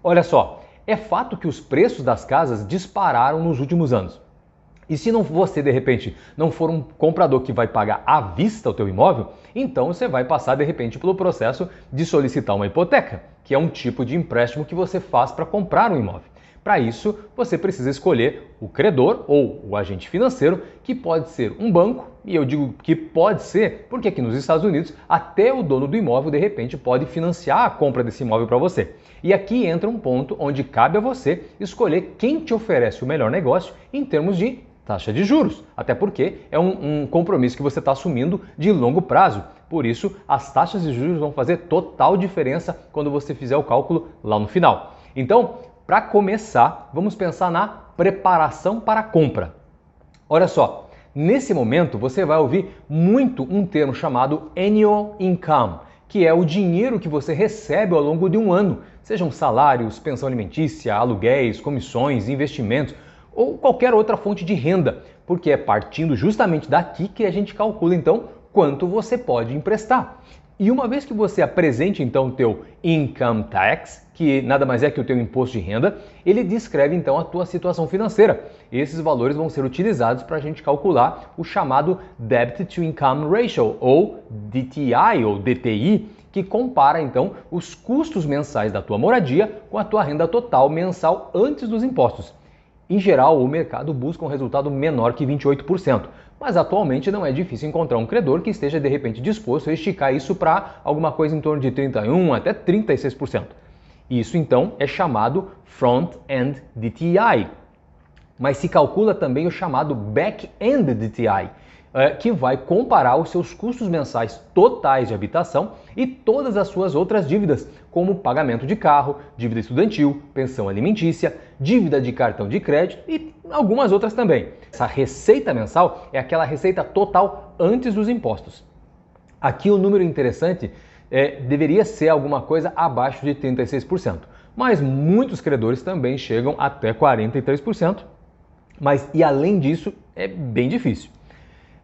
Olha só, é fato que os preços das casas dispararam nos últimos anos. E se você, de repente, não for um comprador que vai pagar à vista o teu imóvel, então você vai passar, de repente, pelo processo de solicitar uma hipoteca, que é um tipo de empréstimo que você faz para comprar um imóvel. Para isso, você precisa escolher o credor ou o agente financeiro, que pode ser um banco, e eu digo que pode ser porque aqui nos Estados Unidos até o dono do imóvel de repente pode financiar a compra desse imóvel para você. E aqui entra um ponto onde cabe a você escolher quem te oferece o melhor negócio em termos de taxa de juros, até porque é um compromisso que você está assumindo de longo prazo. Por isso, as taxas de juros vão fazer total diferença quando você fizer o cálculo lá no final. Então, para começar, vamos pensar na preparação para a compra. Olha só, nesse momento você vai ouvir muito um termo chamado annual income, que é o dinheiro que você recebe ao longo de um ano, sejam salários, pensão alimentícia, aluguéis, comissões, investimentos ou qualquer outra fonte de renda, porque é partindo justamente daqui que a gente calcula então quanto você pode emprestar. E uma vez que você apresente então o teu income tax, que nada mais é que o teu imposto de renda, ele descreve então a tua situação financeira. Esses valores vão ser utilizados para a gente calcular o chamado Debt to Income Ratio, ou DTI ou DTI, que compara então os custos mensais da tua moradia com a tua renda total mensal antes dos impostos. Em geral, o mercado busca um resultado menor que 28%, mas atualmente não é difícil encontrar um credor que esteja de repente disposto a esticar isso para alguma coisa em torno de 31% até 36%. Isso então é chamado Front-End DTI, mas se calcula também o chamado Back-End DTI, que vai comparar os seus custos mensais totais de habitação e todas as suas outras dívidas, como pagamento de carro, dívida estudantil, pensão alimentícia, dívida de cartão de crédito e algumas outras também. Essa receita mensal é aquela receita total antes dos impostos. Aqui o número interessante deveria ser alguma coisa abaixo de 36%, mas muitos credores também chegam até 43%, mas e além disso é bem difícil.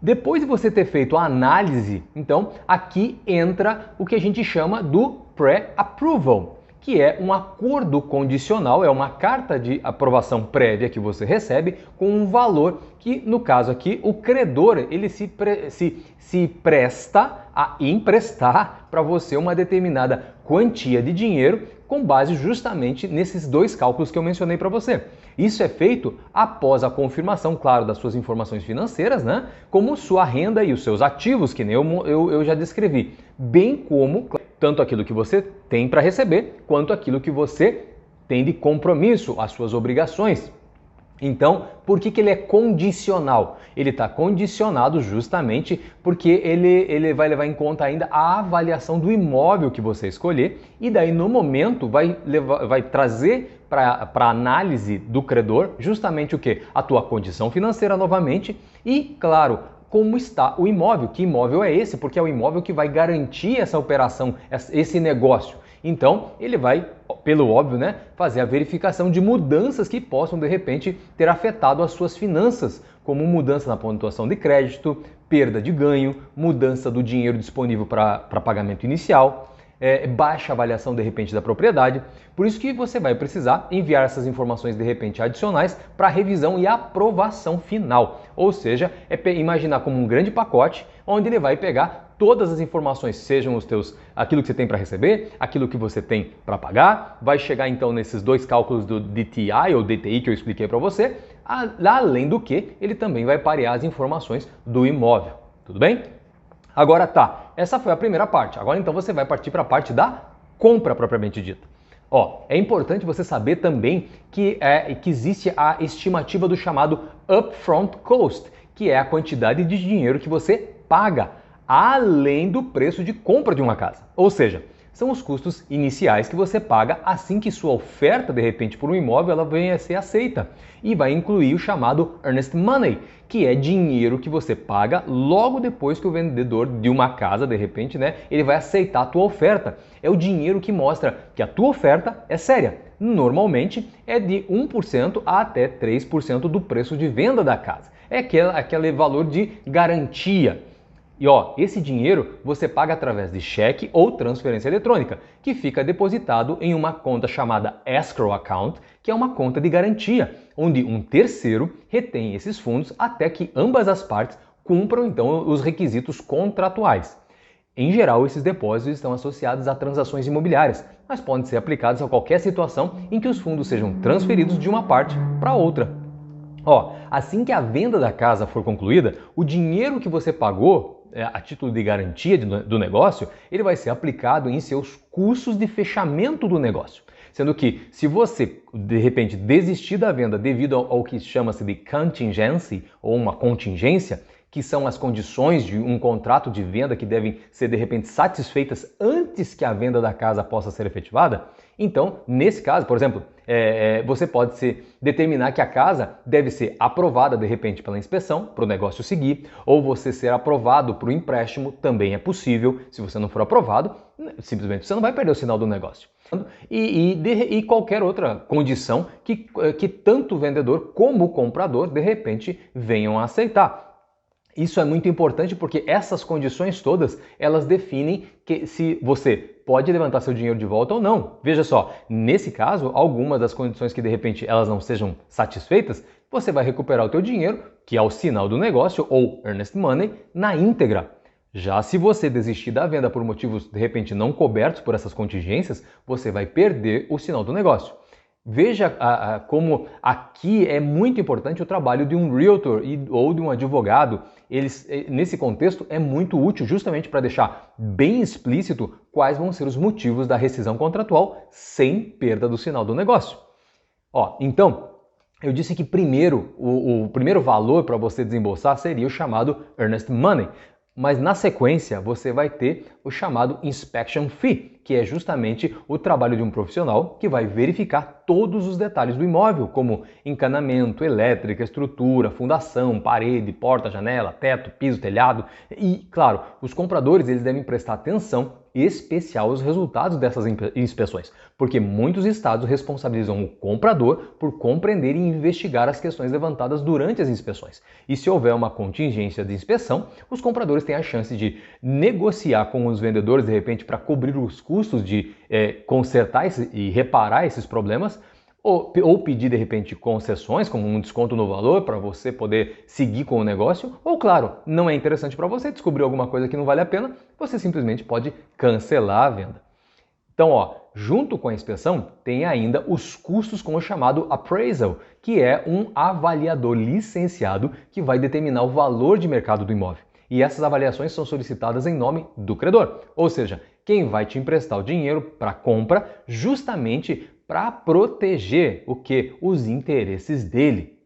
Depois de você ter feito a análise, então aqui entra o que a gente chama do pré-approval, que é um acordo condicional, é uma carta de aprovação prévia que você recebe com um valor que, no caso aqui, o credor ele se presta a emprestar para você uma determinada quantia de dinheiro com base justamente nesses dois cálculos que eu mencionei para você. Isso é feito após a confirmação, claro, das suas informações financeiras, né? Como sua renda e os seus ativos, que nem eu já descrevi, bem como tanto aquilo que você tem para receber, quanto aquilo que você tem de compromisso, as suas obrigações. Então, por que ele é condicional? Ele está condicionado justamente porque ele vai levar em conta ainda a avaliação do imóvel que você escolher e daí no momento vai trazer para análise do credor justamente o quê? A tua condição financeira novamente e, claro, como está o imóvel, que imóvel é esse, porque é o imóvel que vai garantir essa operação, esse negócio. Então, ele vai, pelo óbvio, né, fazer a verificação de mudanças que possam, de repente, ter afetado as suas finanças, como mudança na pontuação de crédito, perda de ganho, mudança do dinheiro disponível para pagamento inicial, baixa avaliação, de repente, da propriedade. Por isso que você vai precisar enviar essas informações, de repente, adicionais para revisão e aprovação final. Ou seja, imaginar como um grande pacote, onde ele vai pegar todas as informações, sejam aquilo que você tem para receber, aquilo que você tem para pagar, vai chegar então nesses dois cálculos do DTI ou DTI que eu expliquei para você, além do que ele também vai parear as informações do imóvel, tudo bem? Agora tá, essa foi a primeira parte, agora então você vai partir para a parte da compra propriamente dita. É importante você saber também que existe a estimativa do chamado upfront cost, que é a quantidade de dinheiro que você paga além do preço de compra de uma casa. Ou seja, são os custos iniciais que você paga assim que sua oferta, de repente, por um imóvel, ela venha a ser aceita. E vai incluir o chamado earnest money, que é dinheiro que você paga logo depois que o vendedor de uma casa, de repente, né, ele vai aceitar a tua oferta. É o dinheiro que mostra que a tua oferta é séria. Normalmente é de 1% a até 3% do preço de venda da casa. É aquele valor de garantia. E ó, esse dinheiro você paga através de cheque ou transferência eletrônica, que fica depositado em uma conta chamada escrow account, que é uma conta de garantia, onde um terceiro retém esses fundos até que ambas as partes cumpram então os requisitos contratuais. Em geral, esses depósitos estão associados a transações imobiliárias, mas podem ser aplicados a qualquer situação em que os fundos sejam transferidos de uma parte para outra. Ó, assim que a venda da casa for concluída, o dinheiro que você pagou a título de garantia do negócio, ele vai ser aplicado em seus custos de fechamento do negócio. Sendo que, se você, de repente, desistir da venda devido ao que chama-se de contingency, ou uma contingência, que são as condições de um contrato de venda que devem ser, de repente, satisfeitas antes que a venda da casa possa ser efetivada, então, nesse caso, por exemplo, você pode determinar que a casa deve ser aprovada, de repente, pela inspeção, para o negócio seguir, ou você ser aprovado para o empréstimo, também é possível. Se você não for aprovado, simplesmente você não vai perder o sinal do negócio. E qualquer outra condição que tanto o vendedor como o comprador, de repente, venham a aceitar. Isso é muito importante porque essas condições todas, elas definem que se você pode levantar seu dinheiro de volta ou não. Veja só, nesse caso, algumas das condições que de repente elas não sejam satisfeitas, você vai recuperar o teu dinheiro, que é o sinal do negócio ou earnest money, na íntegra. Já se você desistir da venda por motivos de repente não cobertos por essas contingências, você vai perder o sinal do negócio. Veja como aqui é muito importante o trabalho de um realtor ou de um advogado. Nesse contexto, é muito útil justamente para deixar bem explícito quais vão ser os motivos da rescisão contratual sem perda do sinal do negócio. Ó, então, eu disse que primeiro, o primeiro valor para você desembolsar seria o chamado earnest money. Mas na sequência você vai ter o chamado inspection fee, que é justamente o trabalho de um profissional que vai verificar todos os detalhes do imóvel, como encanamento, elétrica, estrutura, fundação, parede, porta, janela, teto, piso, telhado. E, claro, os compradores eles devem prestar atenção especial aos resultados dessas inspeções, porque muitos estados responsabilizam o comprador por compreender e investigar as questões levantadas durante as inspeções. E se houver uma contingência de inspeção, os compradores têm a chance de negociar com os vendedores, de repente, para cobrir os custos de consertar e reparar esses problemas, ou pedir, de repente, concessões, como um desconto no valor para você poder seguir com o negócio, ou, claro, não é interessante para você, descobriu alguma coisa que não vale a pena, você simplesmente pode cancelar a venda. Então, ó, junto com a inspeção, tem ainda os custos com o chamado appraisal, que é um avaliador licenciado que vai determinar o valor de mercado do imóvel. E essas avaliações são solicitadas em nome do credor, ou seja, quem vai te emprestar o dinheiro para compra justamente para proteger os interesses dele.